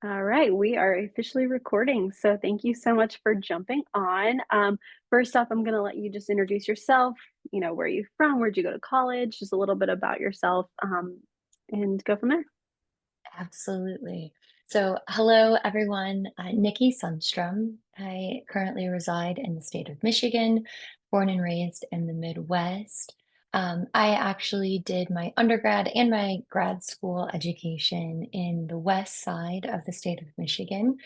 All right, we are officially recording. So thank you so much for jumping on. First off, I'm going to let you just introduce yourself. Where are you from? Where'd you go to college? Just a little bit about yourself, and go from there. Absolutely. So, hello everyone. Nikki Sunstrum. I currently reside in the state of Michigan, born and raised in the Midwest. I actually did my undergrad and my grad school education in the west side of the state of Michigan,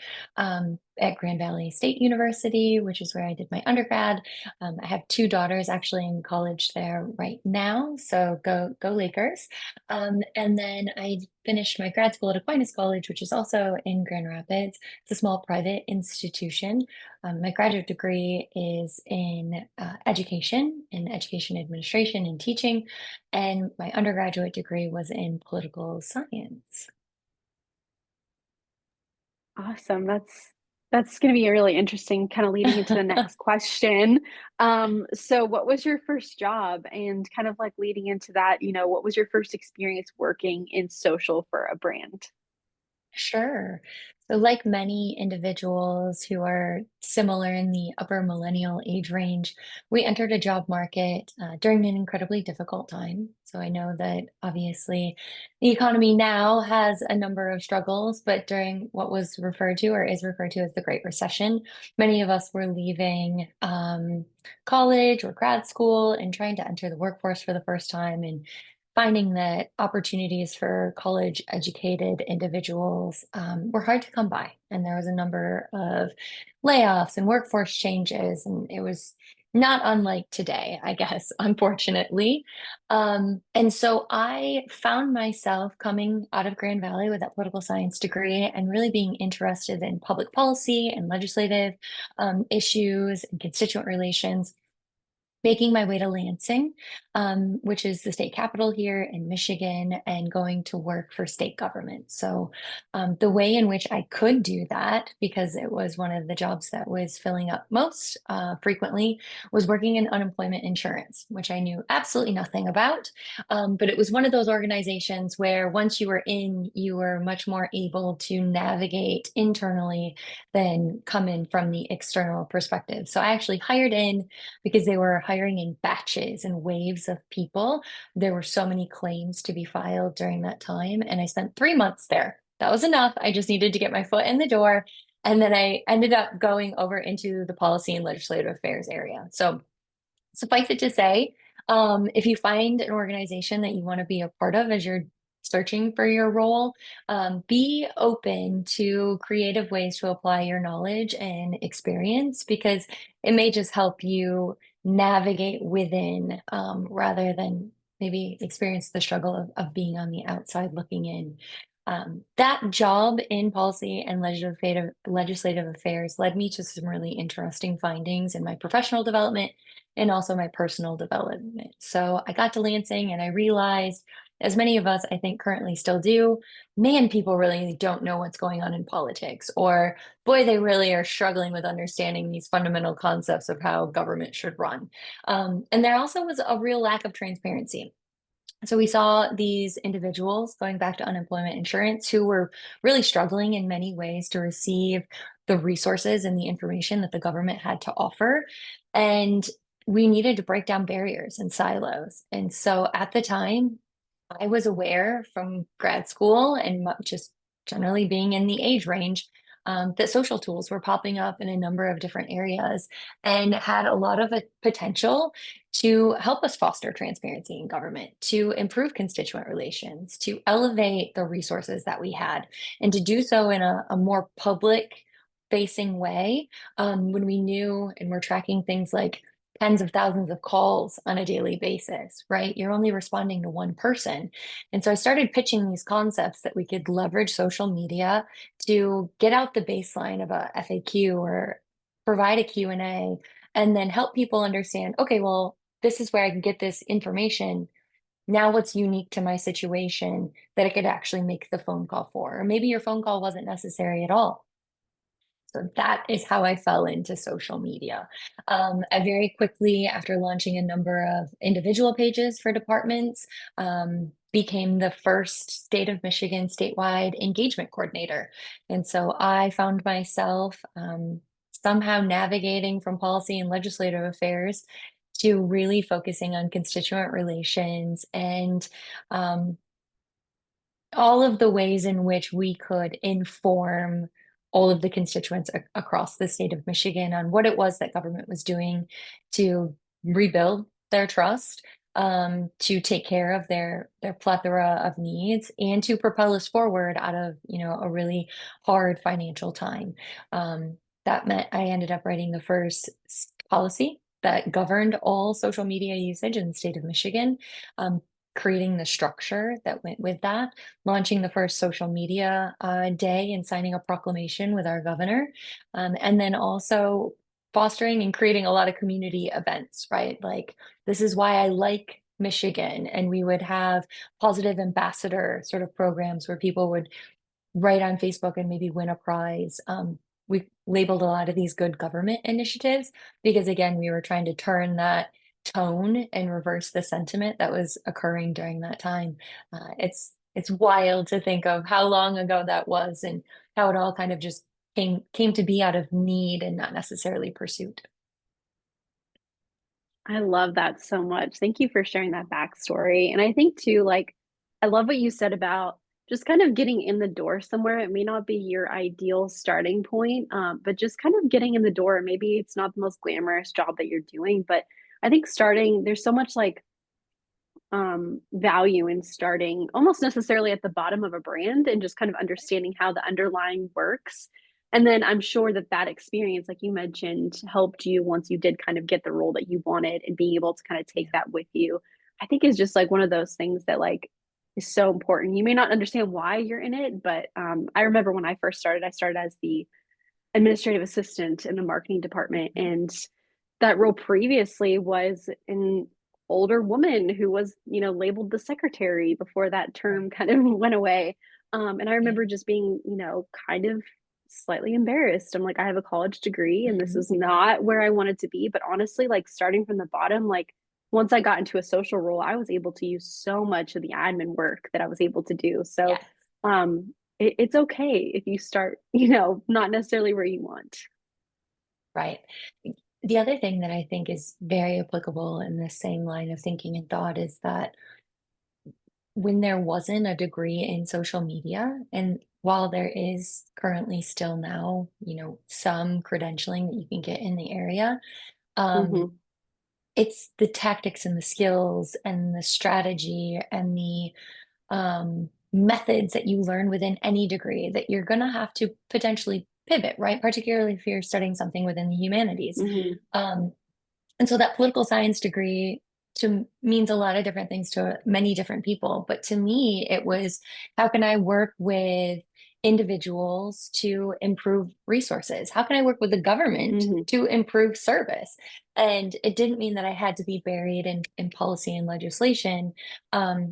at Grand Valley State University, which is where I did my undergrad. I have two daughters actually in college there right now, so go Lakers. And then I finished my grad school at Aquinas College, which is also in Grand Rapids. It's a small private institution. My graduate degree is in education administration and teaching, and my undergraduate degree was in political science. Awesome. That's going to be really interesting, kind of leading into the next question. So what was your first job? And kind of like leading into that, what was your first experience working in social for a brand? Sure. So, like many individuals who are similar in the upper millennial age range, we entered a job market during an incredibly difficult time. So, I know that obviously the economy now has a number of struggles, but during what was referred to or is referred to as the Great Recession, many of us were leaving college or grad school and trying to enter the workforce for the first time. And finding that opportunities for college educated individuals were hard to come by. And there was a number of layoffs and workforce changes, and it was not unlike today, I guess, unfortunately. And so I found myself coming out of Grand Valley with that political science degree and really being interested in public policy and legislative issues and constituent relations, making my way to Lansing, which is the state capital here in Michigan, and going to work for state government. So, the way in which I could do that, because it was one of the jobs that was filling up most frequently, was working in unemployment insurance, which I knew absolutely nothing about. But it was one of those organizations where once you were in, you were much more able to navigate internally than come in from the external perspective. So I actually hired in because they were hiring in batches and waves of people. There were so many claims to be filed during that time, and I spent 3 months there. That was enough. I just needed to get my foot in the door. And then I ended up going over into the policy and legislative affairs area. So suffice it to say, if you find an organization that you want to be a part of as you're searching for your role, be open to creative ways to apply your knowledge and experience because it may just help you navigate within rather than maybe experience the struggle of being on the outside looking in. That job in policy and legislative affairs led me to some really interesting findings in my professional development and also my personal development. So I got to Lansing and I realized, as many of us I think currently still do, man, people really don't know what's going on in politics, or boy, they really are struggling with understanding these fundamental concepts of how government should run. And there also was a real lack of transparency. So we saw these individuals going back to unemployment insurance who were really struggling in many ways to receive the resources and the information that the government had to offer. And we needed to break down barriers and silos. And so at the time, I was aware from grad school and just generally being in the age range that social tools were popping up in a number of different areas and had a lot of a potential to help us foster transparency in government, to improve constituent relations, to elevate the resources that we had, and to do so in a more public facing way when we knew and we're tracking things like tens of thousands of calls on a daily basis, right? You're only responding to one person. And so I started pitching these concepts that we could leverage social media to get out the baseline of a FAQ or provide a Q&A and then help people understand, okay, well, this is where I can get this information. Now what's unique to my situation that I could actually make the phone call for? Or maybe your phone call wasn't necessary at all. So that is how I fell into social media. I very quickly, after launching a number of individual pages for departments, became the first state of Michigan statewide engagement coordinator. And so I found myself somehow navigating from policy and legislative affairs to really focusing on constituent relations and um, all of the ways in which we could inform all of the constituents across the state of Michigan on what it was that government was doing to rebuild their trust, to take care of their plethora of needs, and to propel us forward out of, a really hard financial time. Um, that meant I ended up writing the first policy that governed all social media usage in the state of Michigan, um, creating the structure that went with that, launching the first social media day and signing a proclamation with our governor. And then also fostering and creating a lot of community events, right? Like, this is why I like Michigan. And we would have positive ambassador sort of programs where people would write on Facebook and maybe win a prize. We labeled a lot of these good government initiatives because, again, we were trying to turn that tone and reverse the sentiment that was occurring during that time. It's wild to think of how long ago that was and how it all kind of just came to be out of need and not necessarily pursuit. I love that so much. Thank you for sharing that backstory. And I think too, like, I love what you said about just kind of getting in the door somewhere. It may not be your ideal starting point, but just kind of getting in the door. Maybe it's not the most glamorous job that you're doing, but I think starting, there's so much like value in starting almost necessarily at the bottom of a brand and just kind of understanding how the underlying works. And then I'm sure that that experience, like you mentioned, helped you once you did kind of get the role that you wanted and being able to kind of take Yeah. that with you. I think is just like one of those things that like is so important. You may not understand why you're in it, but I remember when I started as the administrative assistant in the marketing department. And that role previously was an older woman who was, labeled the secretary before that Right. term kind of went away. And I Yeah. remember just being, kind of slightly embarrassed. I'm like, I have a college degree and this Mhm. is not where I wanted to be. But honestly, like starting from the bottom, like once I got into a social role, I was able to use so much of the admin work that I was able to do. So Yes. it's okay if you start, not necessarily where you want. Right. The other thing that I think is very applicable in the same line of thinking and thought is that when there wasn't a degree in social media, and while there is currently still now, some credentialing that you can get in the area, um, Hmm. it's the tactics and the skills and the strategy and the methods that you learn within any degree that you're going to have to potentially pivot, right? Particularly if you're studying something within the humanities. Hmm. Um, and so that political science degree means a lot of different things to many different people. But to me, it was how can I work with individuals to improve resources? How can I work with the government Hmm. to improve service? And it didn't mean that I had to be buried in policy and legislation.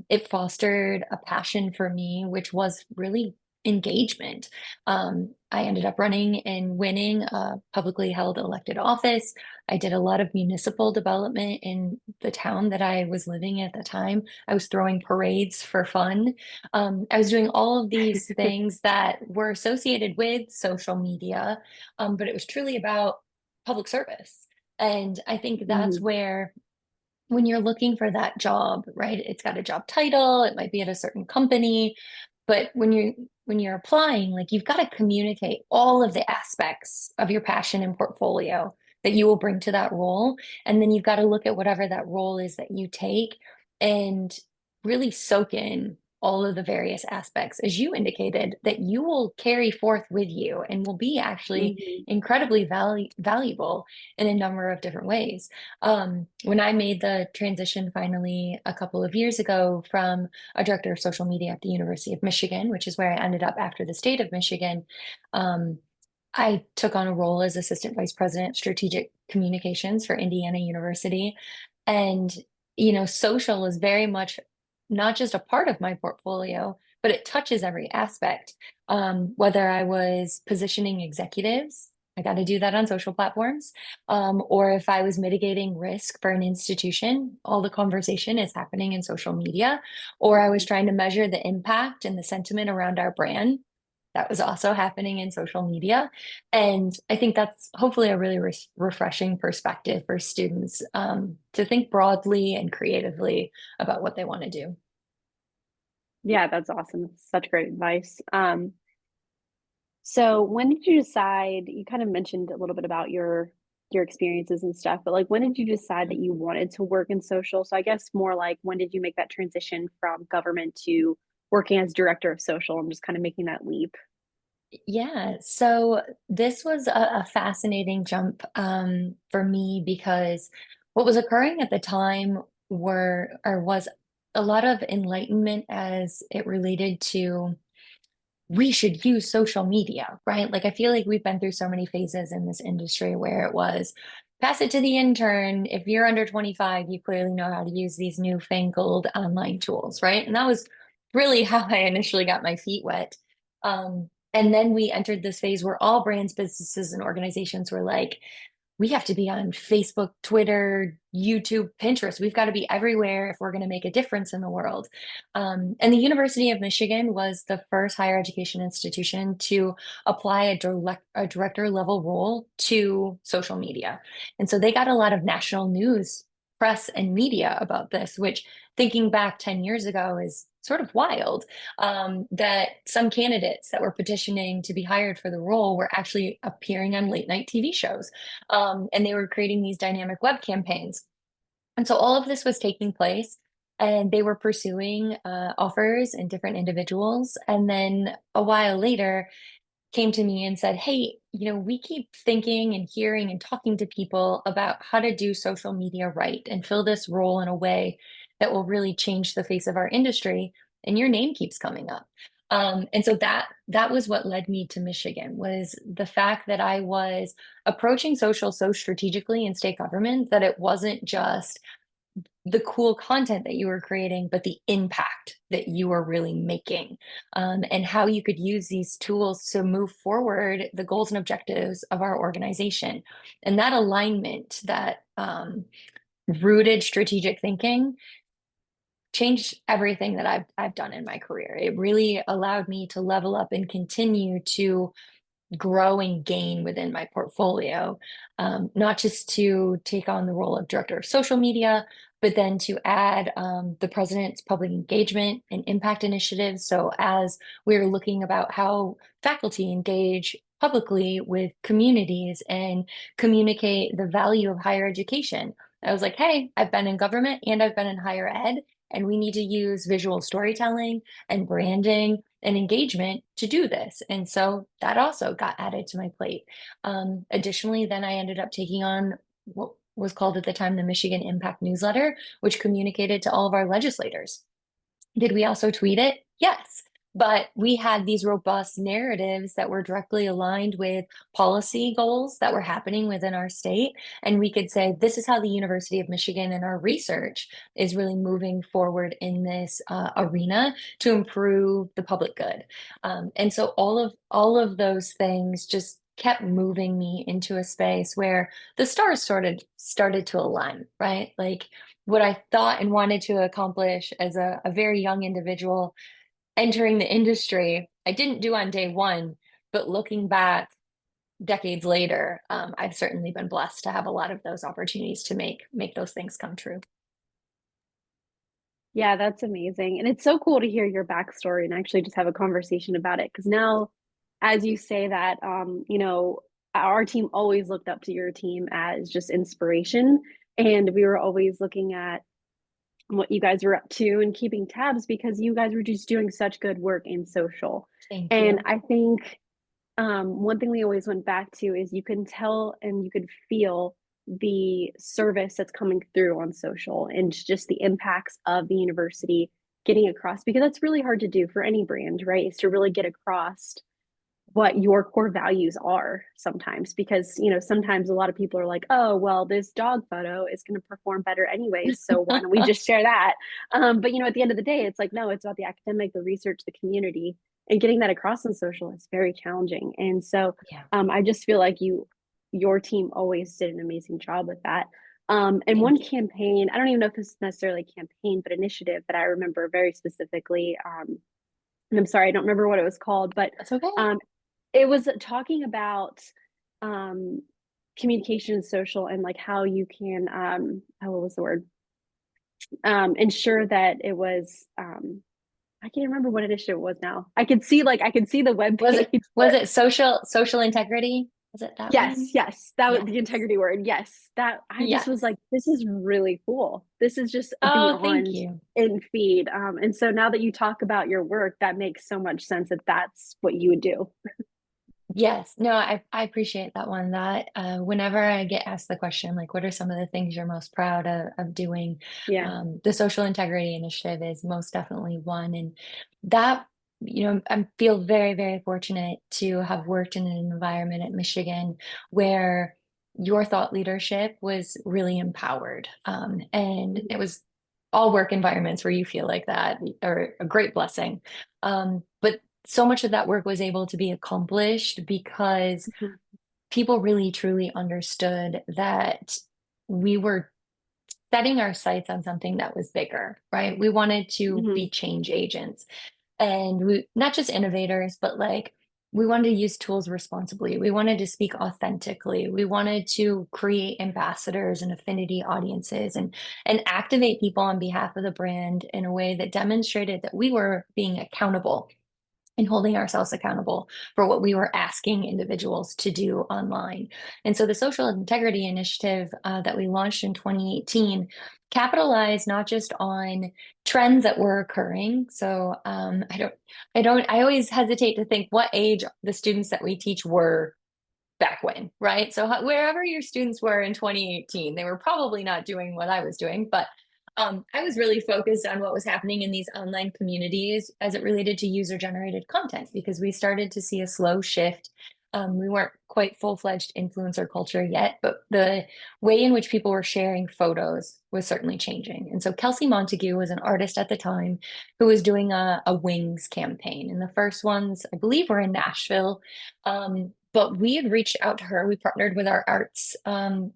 It fostered a passion for me, which was really engagement. I ended up running and winning a publicly held elected office. I did a lot of municipal development in the town that I was living at the time. I was throwing parades for fun. I was doing all of these things that were associated with social media, but it was truly about public service. And I think that's Hmm. where when you're looking for that job, right? It's got a job title, it might be at a certain company, but when you're applying, like you've got to communicate all of the aspects of your passion and portfolio that you will bring to that role. And then you've got to look at whatever that role is that you take and really soak in all of the various aspects, as you indicated, that you will carry forth with you and will be actually Hmm. incredibly valuable in a number of different ways. When I made the transition finally a couple of years ago from a director of social media at the University of Michigan, which is where I ended up after the state of Michigan, um, I took on a role as assistant vice president strategic communications for Indiana University. And, social is very much not just a part of my portfolio, but it touches every aspect. Whether I was positioning executives I got to do that on social platforms. Or if I was mitigating risk for an institution, all the conversation is happening in social media. Or I was trying to measure the impact and the sentiment around our brand. That was also happening in social media. And I think that's hopefully a really refreshing perspective for students to think broadly and creatively about what they want to do. Yeah, that's awesome. That's such great advice. So when did you decide, you kind of mentioned a little bit about your experiences and stuff, but like when did you decide that you wanted to work in social? So I guess more like when did you make that transition from government to working as director of social and just kind of making that leap? Yeah, so this was a fascinating jump for me because what was occurring at the time was a lot of enlightenment as it related to we should use social media, right? Like I feel like we've been through so many phases in this industry where it was pass it to the intern. If you're under 25, you clearly know how to use these newfangled online tools, right? And that was really how I initially got my feet wet. And then we entered this phase where all brands, businesses, and organizations were like, we have to be on Facebook, Twitter, YouTube, Pinterest. We've got to be everywhere if we're going to make a difference in the world. And the University of Michigan was the first higher education institution to apply a director level role to social media. And so they got a lot of national news, press, and media about this, which thinking back 10 years ago is sort of wild that some candidates that were petitioning to be hired for the role were actually appearing on late night TV shows. And they were creating these dynamic web campaigns. And so all of this was taking place, and they were pursuing offers and different individuals. And then a while later, came to me and said, hey, we keep thinking and hearing and talking to people about how to do social media right and fill this role in a way that will really change the face of our industry. And your name keeps coming up. And so that was what led me to Michigan was the fact that I was approaching social so strategically in state government that it wasn't just the cool content that you were creating, but the impact that you were really making, and how you could use these tools to move forward the goals and objectives of our organization. And that alignment, that rooted strategic thinking, changed everything that I've done in my career. It really allowed me to level up and continue to grow and gain within my portfolio, not just to take on the role of director of social media, but then to add the president's public engagement and impact initiatives. So as we're looking about how faculty engage publicly with communities and communicate the value of higher education, I was like, hey, I've been in government and I've been in higher ed, and we need to use visual storytelling and branding and engagement to do this. And so that also got added to my plate. Additionally, then I ended up taking on what was called at the time the Michigan Impact Newsletter, which communicated to all of our legislators. Did we also tweet it? Yes. But we had these robust narratives that were directly aligned with policy goals that were happening within our state. And we could say, this is how the University of Michigan and our research is really moving forward in this arena to improve the public good. And so all of those things just kept moving me into a space where the stars sort of started to align, right? Like what I thought and wanted to accomplish as a very young individual entering the industry, I didn't do on day one, but looking back decades later, I've certainly been blessed to have a lot of those opportunities to make those things come true. Yeah, that's amazing. And it's so cool to hear your backstory and actually just have a conversation about it. Because now, as you say that, our team always looked up to your team as just inspiration. And we were always looking at what you guys were up to and keeping tabs because you guys were just doing such good work in social. Thank And you. I think one thing we always went back to is you can tell and you could feel the service that's coming through on social and just the impacts of the university getting across because that's really hard to do for any brand, right? Is to really get across what your core values are sometimes because sometimes a lot of people are like, oh well, this dog photo is going to perform better anyways, so why don't we just share that? But at the end of the day, it's like, no, it's about the academic, the research, the community. and getting that across on social is very challenging. And so Yeah. I just feel like your team always did an amazing job with that. And one Thank you. campaign, I don't even know if this is necessarily a campaign, but initiative that I remember very specifically. And I'm sorry, I don't remember what it was called, but That's okay. um, it was talking about um, communication and social and like how you can, what was the word? Ensure that it was, I can't remember what initiative it was now. I could see the web Was page, it was but it social integrity? Was it that yes, one? yes, that was Yes. the integrity word. Yes, that I just was Yes. like, this is really cool. This is just Oh, thank beyond you. in feed. And so now that you talk about your work, that makes so much sense that that's what you would do. Yes, no, I appreciate that one. That whenever I get asked the question, like, what are some of the things you're most proud of doing? Yeah. The social integrity initiative is most definitely one, and that, I feel very, very fortunate to have worked in an environment at Michigan where your thought leadership was really empowered, and it Mhm. was all work environments where you feel like that are a great blessing. But so much of that work was able to be accomplished because Mhm. people really truly understood that we were setting our sights on something that was bigger, right? We wanted to Mhm. be change agents, and we not just innovators, but like we wanted to use tools responsibly. We wanted to speak authentically. We wanted to create ambassadors and affinity audiences and activate people on behalf of the brand in a way that demonstrated that we were being accountable and holding ourselves accountable for what we were asking individuals to do online. And so the Social Integrity Initiative that we launched in 2018 capitalized not just on trends that were occurring. So I always hesitate to think what age the students that we teach were back when, right? So wherever your students were in 2018, they were probably not doing what I was doing, but I was really focused on what was happening in these online communities as it related to user generated content because we started to see a slow shift. We weren't quite full-fledged influencer culture yet, but the way in which people were sharing photos was certainly changing. And so Kelsey Montague was an artist at the time who was doing a Wings campaign. And the first ones, I believe, were in Nashville. But we had reached out to her. We partnered with our arts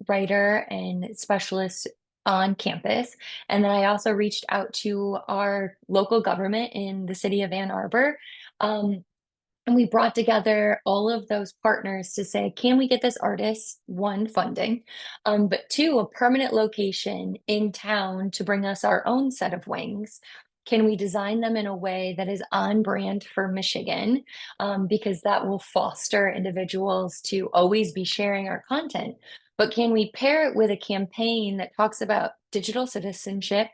writer and specialist on campus. And then I also reached out to our local government in the city of Ann Arbor. Um, and we brought together all of those partners to say, can we get this artist, one, funding, but two, a permanent location in town to bring us our own set of wings? Can we design them in a way that is on brand for Michigan? Because that will foster individuals to always be sharing our content. But can we pair it with a campaign that talks about digital citizenship,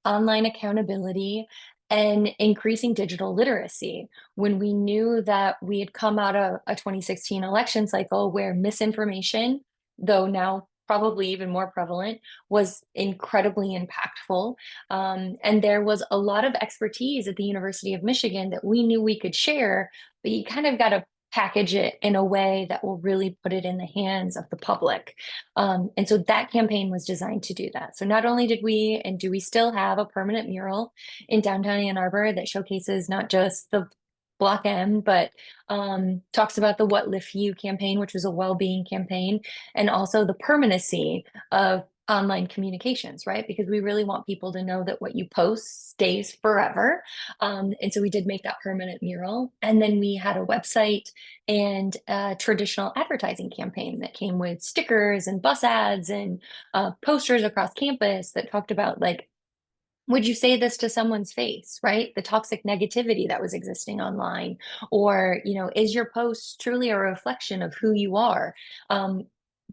online accountability, and increasing digital literacy when we knew that we had come out of a 2016 election cycle where misinformation, though now probably even more prevalent, was incredibly impactful. And there was a lot of expertise at the University of Michigan that we knew we could share, but you kind of got to package it in a way that will really put it in the hands of the public. And so that campaign was designed to do that. So not only did we, and do we still have a permanent mural in downtown Ann Arbor that showcases not just the Block M, but talks about the What Lift You campaign, which was a well-being campaign, and also the permanency of online communications, right? Because we really want people to know that what you post stays forever. And so we did make that permanent mural. And then we had a website and a traditional advertising campaign that came with stickers and bus ads and posters across campus that talked about like, would you say this to someone's face, right? The toxic negativity that was existing online, or is your post truly a reflection of who you are?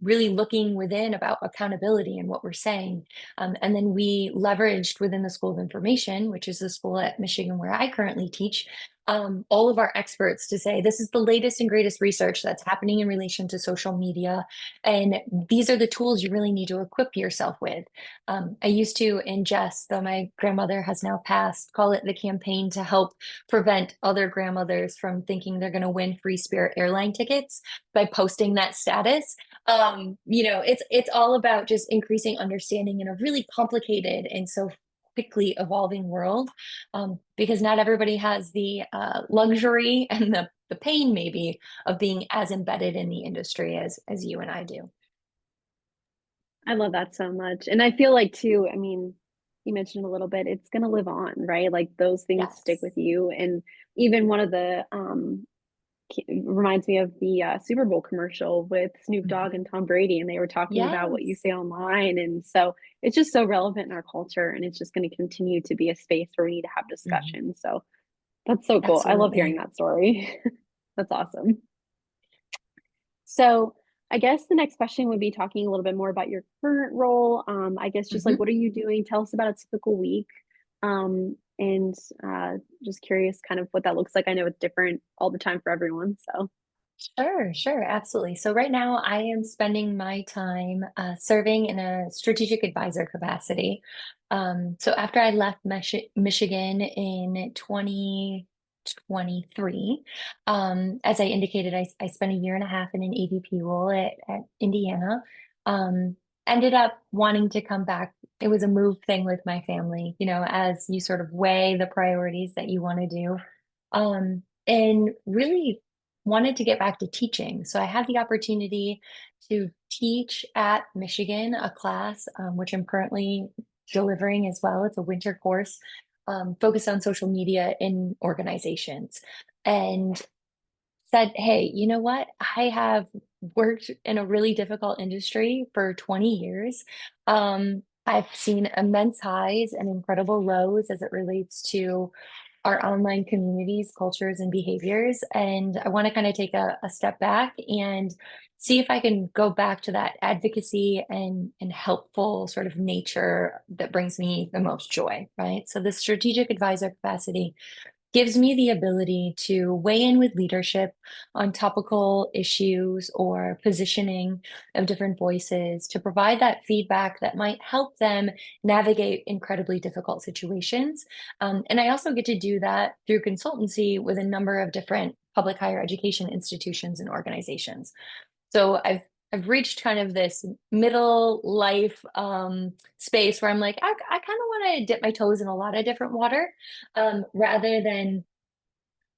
Really looking within about accountability and what we're saying. And then we leveraged within the School of Information, which is the school at Michigan where I currently teach, all of our experts to say this is the latest and greatest research that's happening in relation to social media. And these are the tools you really need to equip yourself with. I used to, in jest, though my grandmother has now passed, call it the campaign to help prevent other grandmothers from thinking they're going to win free Spirit airline tickets by posting that status. It's all about just increasing understanding in a really complicated and so quickly evolving world, because not everybody has the luxury and the pain maybe of being as embedded in the industry as you and I do. I love that so much. And I feel like too, I mean, you mentioned a little bit, it's going to live on, right? Like those things stick with Yes. you. And even one of the reminds me of the Super Bowl commercial with Snoop Dogg Mhm. and Tom Brady, and they were talking about what you Yes. say online. And so it's just so relevant in our culture, and it's just going to continue to be a space where we need to have Mhm. discussion. So that's so cool. I love hearing Absolutely. that story. That's awesome. So I guess the next question would be talking a little bit more about your current role. I guess just like Mhm. what are you doing? Tell us about a typical week. And just curious kind of what that looks like. I know it's different all the time for everyone. So Sure, sure, absolutely. So right now I am spending my time serving in a strategic advisor capacity. So after I left Michigan in 2023, as I indicated, I spent a year and a half in an AVP role at Indiana. Um, Ended up wanting to come back. It was a move thing with my family, as you sort of weigh the priorities that you want to do. And really wanted to get back to teaching. So I had the opportunity to teach at Michigan a class, which I'm currently delivering as well. It's a winter course focused on social media in organizations. And said, hey, you know what? I have worked in a really difficult industry for 20 years. I've seen immense highs and incredible lows as it relates to our online communities, cultures, and behaviors. And I want to kind of take a step back and see if I can go back to that advocacy and helpful sort of nature that brings me the most joy, right? So the strategic advisor capacity gives me the ability to weigh in with leadership on topical issues or positioning of different voices to provide that feedback that might help them navigate incredibly difficult situations. And I also get to do that through consultancy with a number of different public higher education institutions and organizations. So I've reached kind of this middle life space where I'm like, I kind of want to dip my toes in a lot of different water, rather than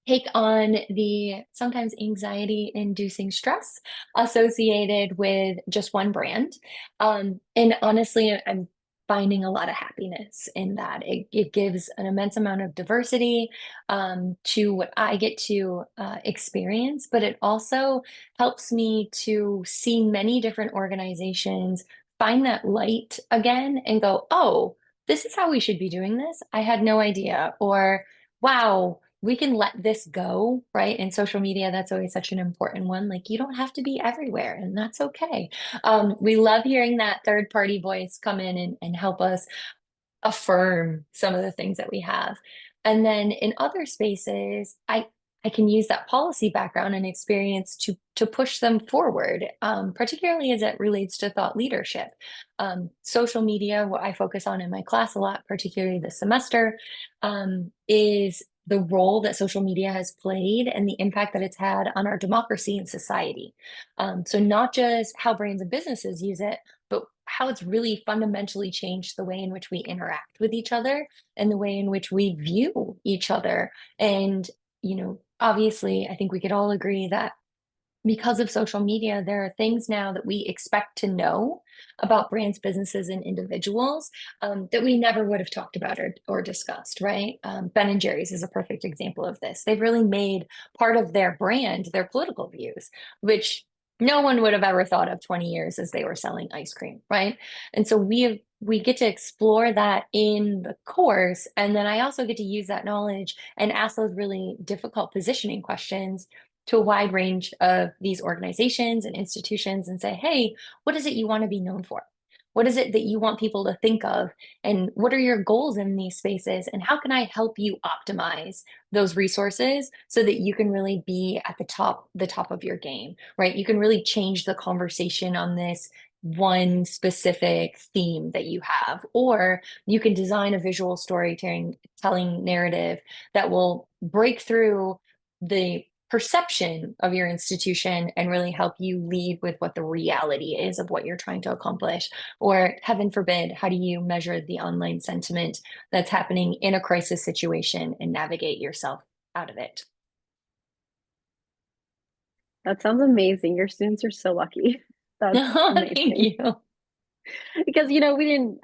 take on the sometimes anxiety inducing stress associated with just one brand. And honestly, I'm finding a lot of happiness in that. It gives an immense amount of diversity to what I get to experience, but it also helps me to see many different organizations find that light again and go, oh, this is how we should be doing this. I had no idea. Or, wow, we can let this go, right? In social media, that's always such an important one. Like, you don't have to be everywhere, and that's okay. We love hearing that third party voice come in and help us affirm some of the things that we have. And then in other spaces, I can use that policy background and experience to push them forward, particularly as it relates to thought leadership. Social media, what I focus on in my class a lot, particularly this semester, is the role that social media has played and the impact that it's had on our democracy and society. So not just how brands and businesses use it, but how it's really fundamentally changed the way in which we interact with each other and the way in which we view each other. And, obviously, I think we could all agree that because of social media, there are things now that we expect to know about brands, businesses, and individuals that we never would have talked about or discussed, right? Ben and Jerry's is a perfect example of this. They've really made part of their brand their political views, which no one would have ever thought of 20 years as they were selling ice cream, right? And so we get to explore that in the course. And then I also get to use that knowledge and ask those really difficult positioning questions to a wide range of these organizations and institutions and say, hey, what is it you want to be known for? What is it that you want people to think of? And what are your goals in these spaces? And how can I help you optimize those resources so that you can really be at the top of your game, right? You can really change the conversation on this one specific theme that you have, or you can design a visual storytelling telling narrative that will break through the perception of your institution and really help you lead with what the reality is of what you're trying to accomplish. Or, heaven forbid, how do you measure the online sentiment that's happening in a crisis situation and navigate yourself out of it? That sounds amazing. Your students are so lucky. That's Thank amazing. you. Because, we didn't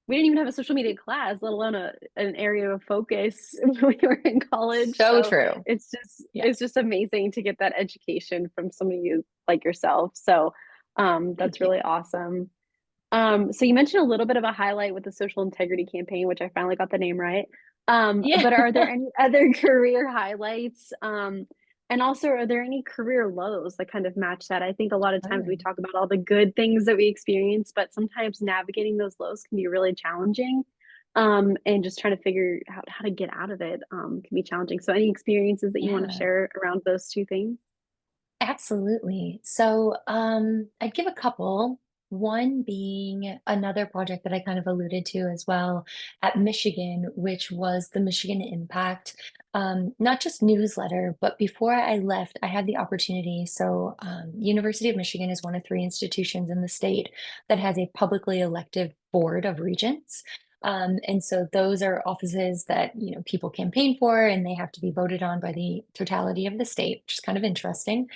even have a social media class, let alone an area of focus when we were in college. So So true. Yeah. it's just amazing to get that education from somebody like yourself. So Thank that's you. really awesome. So you mentioned a little bit of a highlight with the social integrity campaign, which I finally got the name right. Yeah. But are there any other career highlights? And also, are there any career lows that kind of match that? I think a lot of times we Sure. talk about all the good things that we experience, but sometimes navigating those lows can be really challenging. And just trying to figure out how to get out of it can be challenging. So, any experiences that you want to Yeah. share around those two things? Absolutely. So, I'd give a couple. One being another project that I kind of alluded to as well at Michigan, which was the Michigan Impact, not just newsletter, but before I left, I had the opportunity. So, University of Michigan is one of three institutions in the state that has a publicly elective board of regents. And so those are offices that, people campaign for, and they have to be voted on by the totality of the state, which is kind of interesting.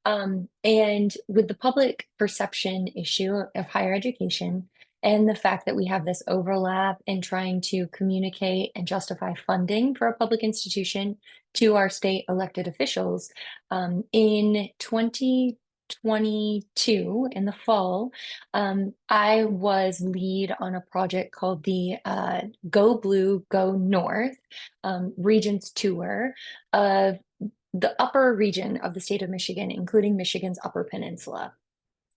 And with the public perception issue of higher education and the fact that we have this overlap in trying to communicate and justify funding for a public institution to our state elected officials, in 2022, in the fall, I was lead on a project called the Go Blue, Go North Regents Tour of the upper region of the state of Michigan, including Michigan's Upper Peninsula.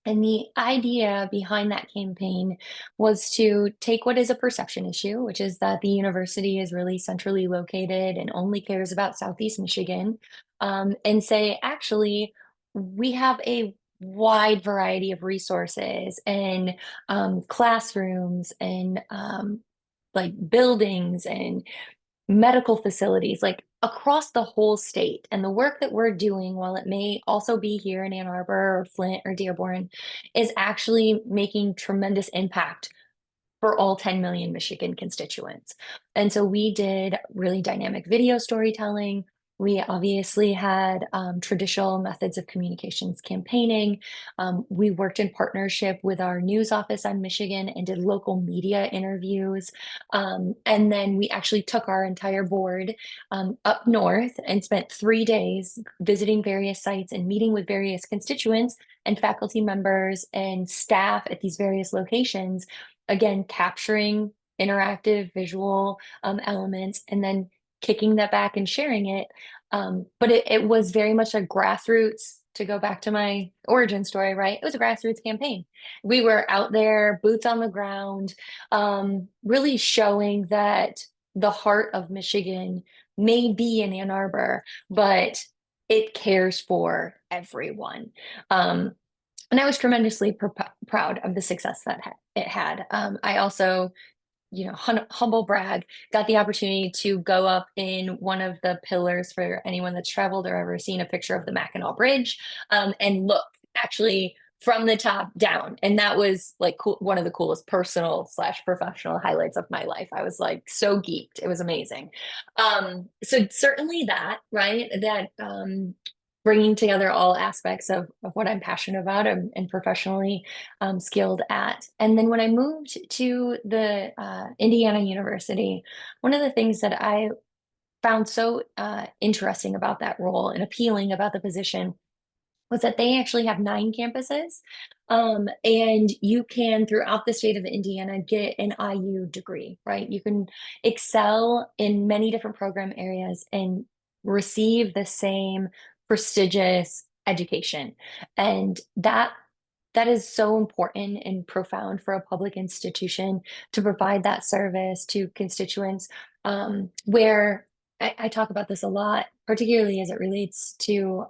And the idea behind that campaign was to take what is a perception issue, which is that the university is really centrally located and only cares about Southeast Michigan, and say, actually, we have a wide variety of resources and classrooms and like buildings and medical facilities, like across the whole state. And the work that we're doing, while it may also be here in Ann Arbor or Flint or Dearborn, is actually making tremendous impact for all 10 million Michigan constituents. And so we did really dynamic video storytelling. We obviously had traditional methods of communications campaigning. We worked in partnership with our news office on Michigan and did local media interviews. And then we actually took our entire board up north and spent 3 days visiting various sites and meeting with various constituents and faculty members and staff at these various locations, again, capturing interactive visual elements and then kicking that back and sharing it. But it was very much a grassroots, to go back to my origin story, right? It was a grassroots campaign. We were out there, boots on the ground, really showing that the heart of Michigan may be in Ann Arbor, but it cares for everyone. And I was tremendously proud of the success that it had. I also, humble brag, got the opportunity to go up in one of the pillars for anyone that's traveled or ever seen a picture of the Mackinac Bridge, and look actually from the top down. And that was like cool, one of the coolest personal slash professional highlights of my life. I was like so geeked. It was amazing. So certainly that, right? That bringing together all aspects of what I'm passionate about and professionally skilled at. And then when I moved to the Indiana University, one of the things that I found so interesting about that role and appealing about the position was that they actually have 9 campuses. And you can, throughout the state of Indiana, get an IU degree, right? You can excel in many different program areas and receive the same prestigious education. And that is so important and profound for a public institution to provide that service to constituents, where I talk about this a lot, particularly as it relates to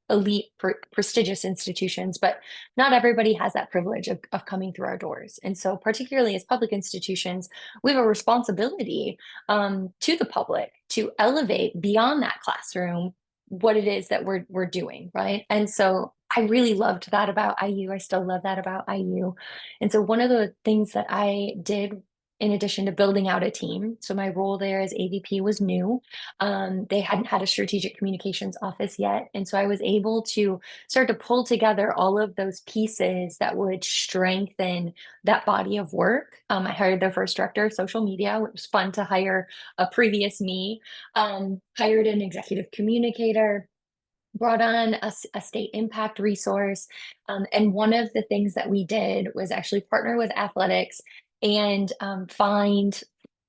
elite, prestigious institutions, but not everybody has that privilege of coming through our doors. And so, particularly as public institutions, we have a responsibility to the public to elevate beyond that classroom what it is that we're doing, right? And so I really loved that about IU. I still love that about IU. And so one of the things that I did in addition to building out a team, so my role there as AVP was new. They hadn't had a strategic communications office yet. And so I was able to start to pull together all of those pieces that would strengthen that body of work. I hired their first director of social media, which was fun to hire a previous me, hired an executive communicator, brought on a state impact resource. And one of the things that we did was actually partner with athletics and find,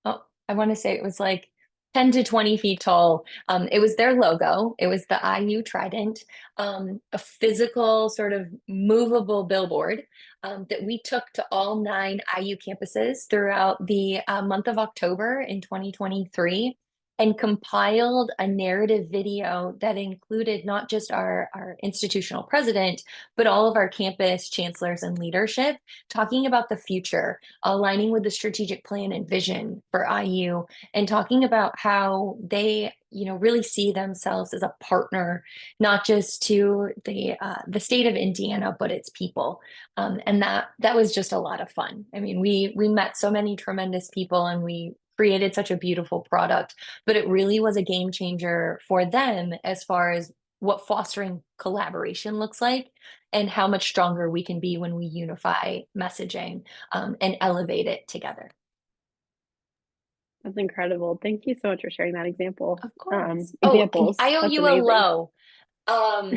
oh, I want to say it was like 10 to 20 feet tall. It was their logo. It was the IU Trident, a physical sort of movable billboard that we took to all 9 IU campuses throughout the month of October in 2023 and compiled a narrative video that included not just our institutional president, but all of our campus chancellors and leadership talking about the future, aligning with the strategic plan and vision for IU, and talking about how they, really see themselves as a partner, not just to the state of Indiana, but its people. And that was just a lot of fun. I mean, we met so many tremendous people, and we created such a beautiful product, but it really was a game changer for them as far as what fostering collaboration looks like and how much stronger we can be when we unify messaging and elevate it together. That's incredible. Thank you so much for sharing that example. Of course. Oh, Examples. I owe That's you a amazing. low. Um,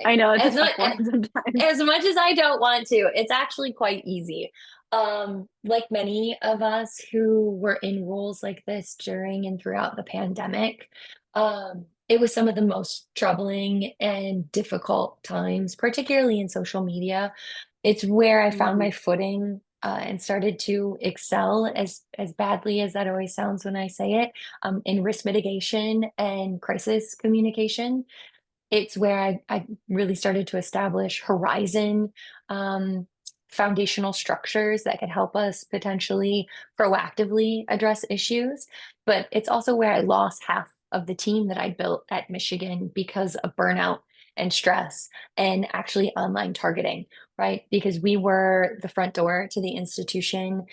I know it's a as tough much one sometimes. as much as I don't want to, it's actually quite easy. Like many of us who were in roles like this during and throughout the pandemic, it was some of the most troubling and difficult times, particularly in social media. It's where I found my Mhm. footing, and started to excel, as badly as that always sounds when I say it, in risk mitigation and crisis communication. It's where I really started to establish horizon, um, foundational structures that could help us potentially proactively address issues. But it's also where I lost half of the team that I built at Michigan because of burnout and stress and actually online targeting, right? Because we were the front door to the institution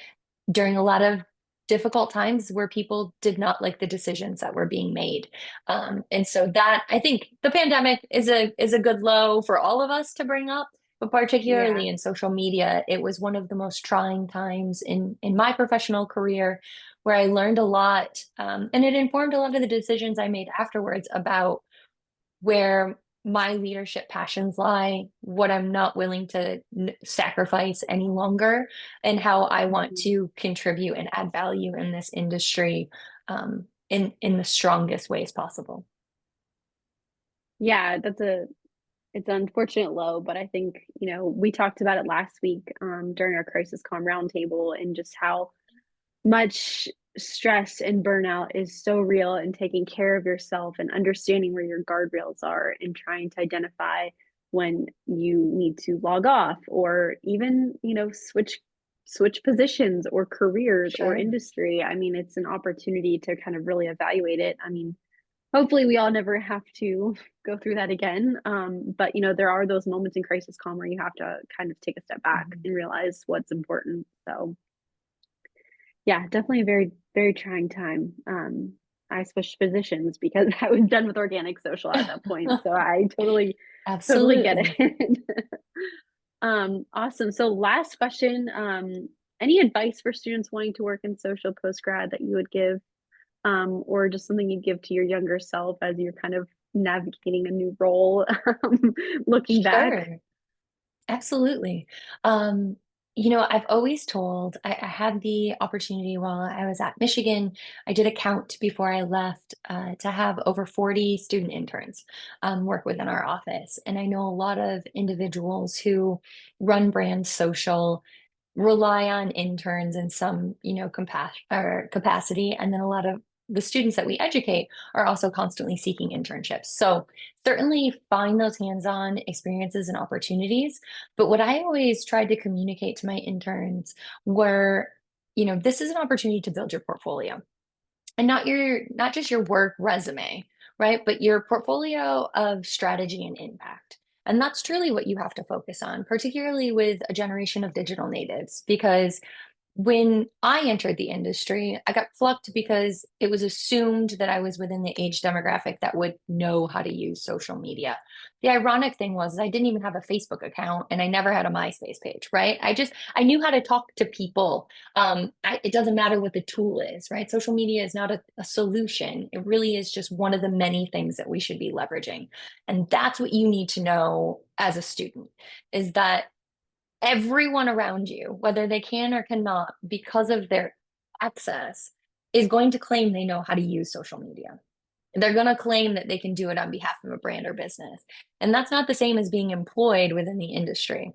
during a lot of difficult times where people did not like the decisions that were being made. And so that I think the pandemic is a good low for all of us to bring up, but Yeah. particularly in social media, it was one of the most trying times in my professional career where I learned a lot, and it informed a lot of the decisions I made afterwards about where my leadership passions lie, what I'm not willing to sacrifice any longer, and how I want Mhm. to contribute and add value in this industry in the strongest ways possible. Yeah, it's an unfortunate low, but I think, we talked about it last week during our crisis calm roundtable and just how much stress and burnout is so real and taking care of yourself and understanding where your guardrails are and trying to identify when you need to log off or even, switch positions or careers or Sure. industry. I mean, it's an opportunity to kind of really evaluate it. I mean, hopefully we all never have to go through that again. But there are those moments in crisis calm where you have to kind of take a step back Mhm. and realize what's important. So yeah, definitely a very, very trying time. I switched positions because I was done with organic social at that point. So I totally get Absolutely. it. Awesome. So last question, any advice for students wanting to work in social post grad that you would give, or just something you'd give to your younger self as you're kind of navigating a new role, looking back? Sure. Absolutely. Um, I've always told, I had the opportunity while I was at Michigan, I did a count before I left to have over 40 student interns work within our office. And I know a lot of individuals who run brand social rely on interns in some, capacity. And then a lot of the students that we educate are also constantly seeking internships. So certainly find those hands-on experiences and opportunities. But what I always tried to communicate to my interns were, this is an opportunity to build your portfolio and not just your work resume, right? But your portfolio of strategy and impact. And that's truly what you have to focus on, particularly with a generation of digital natives, because when I entered the industry, I got plucked because it was assumed that I was within the age demographic that would know how to use social media. The ironic thing was I didn't even have a Facebook account and I never had a MySpace page, right? I knew how to talk to people. It doesn't matter what the tool is, right? Social media is not a solution. It really is just one of the many things that we should be leveraging. And that's what you need to know as a student is that everyone around you, whether they can or cannot, because of their access, is going to claim they know how to use social media. They're going to claim that they can do it on behalf of a brand or business. And that's not the same as being employed within the industry.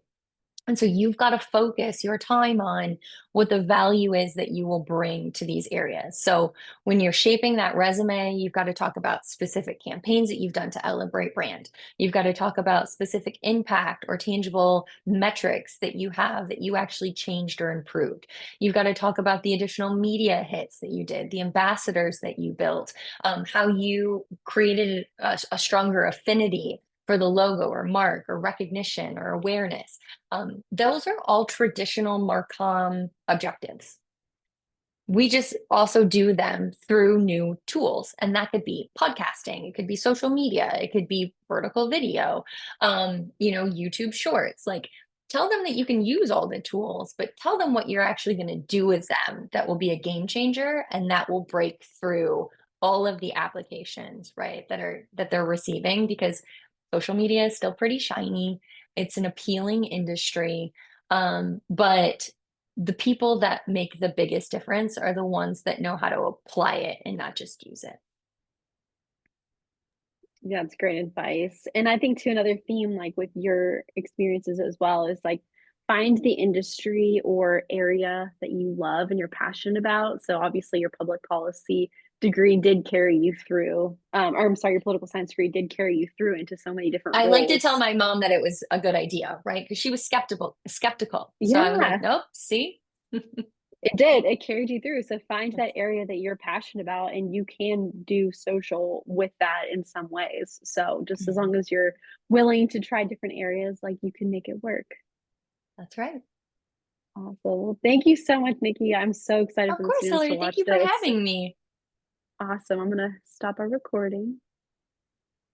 And so you've got to focus your time on what the value is that you will bring to these areas. So when you're shaping that resume, you've got to talk about specific campaigns that you've done to elevate brand. You've got to talk about specific impact or tangible metrics that you have that you actually changed or improved. You've got to talk about the additional media hits that you did, the ambassadors that you built, how you created a stronger affinity for the logo or mark or recognition or awareness. Those are all traditional Marcom objectives. We just also do them through new tools, and that could be podcasting, it could be social media, it could be vertical video, YouTube Shorts. Like, tell them that you can use all the tools, but tell them what you're actually going to do with them that will be a game changer and that will break through all of the applications, right, that they're receiving because social media is still pretty shiny. It's an appealing industry. But the people that make the biggest difference are the ones that know how to apply it and not just use it. Yeah, it's great advice. And I think too, another theme, like with your experiences as well, is like find the industry or area that you love and you're passionate about. So obviously your public policy degree did carry you through, or I'm sorry, your political science degree did carry you through into so many different I like to tell roles. my mom that it was a good idea, right? Because she was skeptical. So I was like, Yeah, nope, see? it did. It carried you through. So find that area that you're passionate about and you can do social with that in some ways. So just as Mhm. long as you're willing to try different areas, like you can make it work. That's right. Awesome. Well, thank you so much, Nikki. I'm so excited Of for the course, students to Hillary. Thank watch you for this. having me. Awesome. I'm gonna stop our recording.